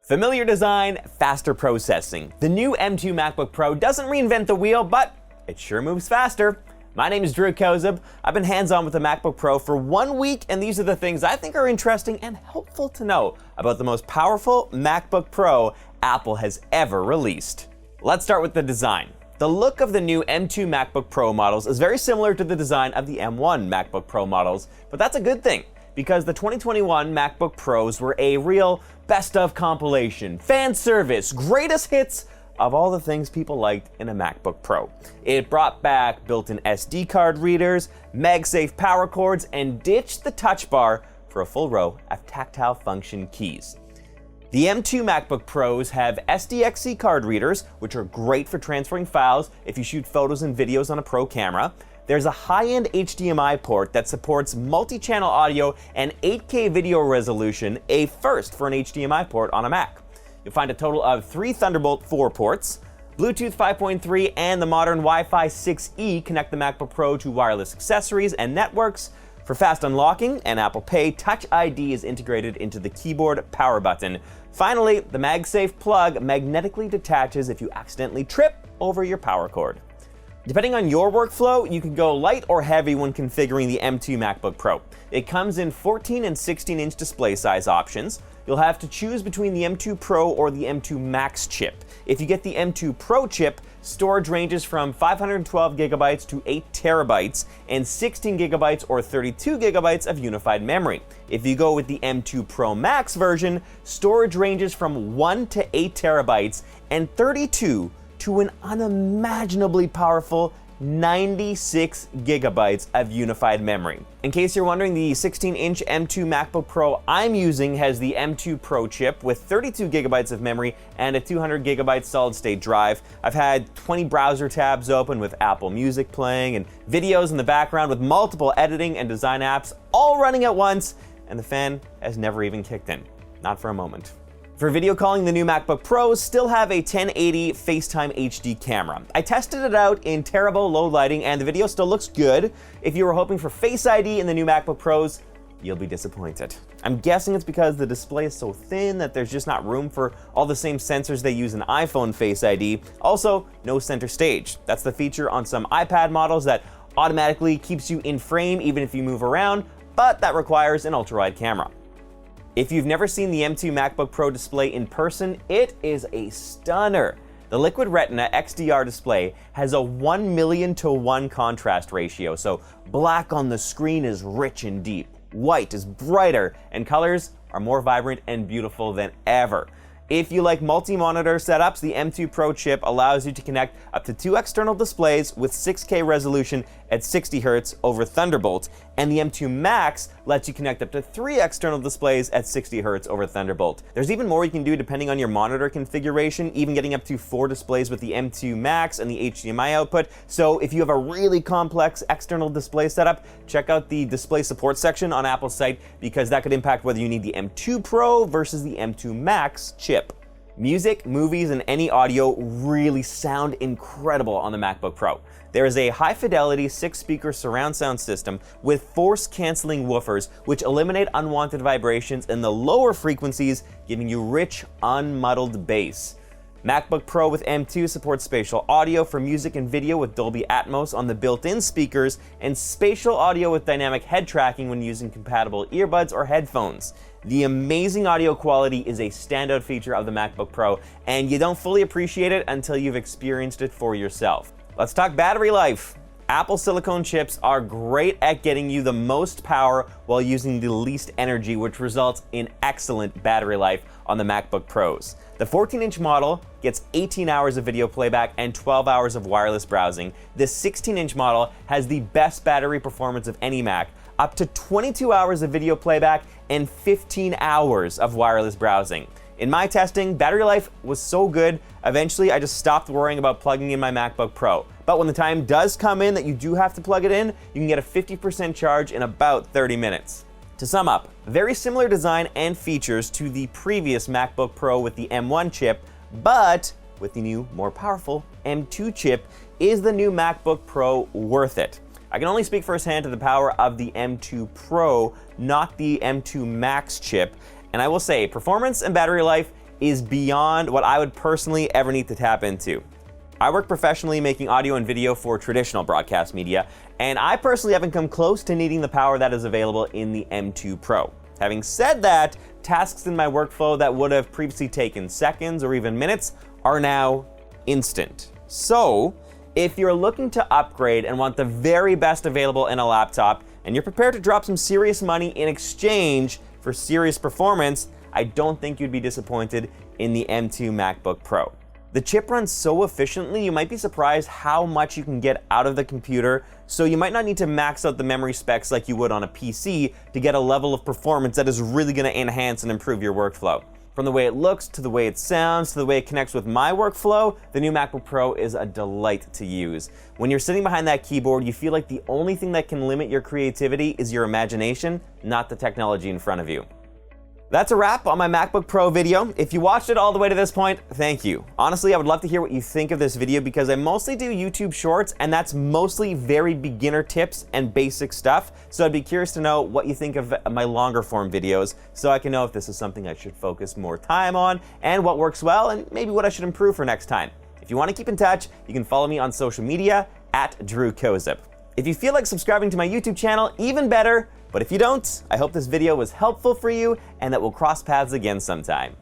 Familiar design, faster processing. The new M2 MacBook Pro doesn't reinvent the wheel, but it sure moves faster. My name is Drew Kozub. I've been hands-on with the MacBook Pro for 1 week, and these are the things I think are interesting and helpful to know about the most powerful MacBook Pro Apple has ever released. Let's start with the design. The look of the new M2 MacBook Pro models is very similar to the design of the M1 MacBook Pro models, but that's a good thing, because the 2021 MacBook Pros were a real best of compilation, fan service, greatest hits of all the things people liked in a MacBook Pro. It brought back built-in SD card readers, MagSafe power cords, and ditched the touch bar for a full row of tactile function keys. The M2 MacBook Pros have SDXC card readers, which are great for transferring files if you shoot photos and videos on a Pro camera. There's a high-end Hdmi port that supports multi-channel audio and 8K video resolution, a first for an Hdmi port on a Mac. You'll find a total of 3 Thunderbolt 4 ports. Bluetooth 5.3 and the modern Wi-Fi 6E connect the MacBook Pro to wireless accessories and networks. For fast unlocking and Apple Pay, Touch ID is integrated into the keyboard power button. Finally, the MagSafe plug magnetically detaches if you accidentally trip over your power cord. Depending on your workflow, you can go light or heavy when configuring the M2 MacBook Pro. It comes in 14 and 16-inch display size options. You'll have to choose between the M2 Pro or the M2 Max chip. If you get the M2 Pro chip, storage ranges from 512 gigabytes to 8 terabytes and 16 gigabytes or 32 gigabytes of unified memory. If you go with the M2 Pro Max version, storage ranges from 1 to 8 terabytes and 32 to an unimaginably powerful 96 gigabytes of unified memory. In case you're wondering, the 16-inch M2 MacBook Pro I'm using has the M2 Pro chip with 32 gigabytes of memory and a 200 gigabyte solid-state drive. I've had 20 browser tabs open with Apple Music playing and videos in the background with multiple editing and design apps all running at once, and the fan has never even kicked in. Not for a moment. For video calling, the new MacBook Pros still have a 1080 FaceTime HD camera. I tested it out in terrible low lighting and the video still looks good. If you were hoping for Face ID in the new MacBook Pros, you'll be disappointed. I'm guessing it's because the display is so thin that there's just not room for all the same sensors they use in iPhone Face ID. Also, no center stage. That's the feature on some iPad models that automatically keeps you in frame even if you move around, but that requires an ultra-wide camera. If you've never seen the M2 MacBook Pro display in person, it is a stunner. The Liquid Retina XDR display has a 1,000,000:1 contrast ratio, so black on the screen is rich and deep, white is brighter, and colors are more vibrant and beautiful than ever. If you like multi-monitor setups, the M2 Pro chip allows you to connect up to 2 external displays with 6K resolution at 60 Hz over Thunderbolt, and the M2 Max lets you connect up to 3 external displays at 60 Hz over Thunderbolt. There's even more you can do depending on your monitor configuration, even getting up to 4 displays with the M2 Max and the HDMI output. So if you have a really complex external display setup, check out the display support section on Apple's site, because that could impact whether you need the M2 Pro versus the M2 Max chip. Music, movies, and any audio really sound incredible on the MacBook Pro. There is a high-fidelity 6-speaker surround sound system with force-canceling woofers, which eliminate unwanted vibrations in the lower frequencies, giving you rich, unmuddled bass. MacBook Pro with M2 supports spatial audio for music and video with Dolby Atmos on the built-in speakers, and spatial audio with dynamic head tracking when using compatible earbuds or headphones. The amazing audio quality is a standout feature of the MacBook Pro, and you don't fully appreciate it until you've experienced it for yourself. Let's talk battery life. Apple silicone chips are great at getting you the most power while using the least energy, which results in excellent battery life on the MacBook Pros. The 14-inch model gets 18 hours of video playback and 12 hours of wireless browsing. The 16-inch model has the best battery performance of any Mac, up to 22 hours of video playback and 15 hours of wireless browsing. In my testing, battery life was so good, eventually I just stopped worrying about plugging in my MacBook Pro. But when the time does come in that you do have to plug it in, you can get a 50% charge in about 30 minutes. To sum up, very similar design and features to the previous MacBook Pro with the M1 chip, but with the new, more powerful M2 chip, is the new MacBook Pro worth it? I can only speak firsthand to the power of the M2 Pro, not the M2 Max chip, and I will say performance and battery life is beyond what I would personally ever need to tap into. I work professionally making audio and video for traditional broadcast media, and I personally haven't come close to needing the power that is available in the M2 Pro. Having said that, tasks in my workflow that would have previously taken seconds or even minutes are now instant. So, if you're looking to upgrade and want the very best available in a laptop, and you're prepared to drop some serious money in exchange for serious performance, I don't think you'd be disappointed in the M2 MacBook Pro. The chip runs so efficiently, you might be surprised how much you can get out of the computer, so you might not need to max out the memory specs like you would on a PC to get a level of performance that is really going to enhance and improve your workflow. From the way it looks, to the way it sounds, to the way it connects with my workflow, the new MacBook Pro is a delight to use. When you're sitting behind that keyboard, you feel like the only thing that can limit your creativity is your imagination, not the technology in front of you. That's a wrap on my MacBook Pro video. If you watched it all the way to this point, thank you. Honestly, I would love to hear what you think of this video because I mostly do YouTube Shorts, and that's mostly very beginner tips and basic stuff. So I'd be curious to know what you think of my longer form videos so I can know if this is something I should focus more time on and what works well and maybe what I should improve for next time. If you want to keep in touch, you can follow me on social media at Kozub. If you feel like subscribing to my YouTube channel, even better. But if you don't, I hope this video was helpful for you and that we'll cross paths again sometime.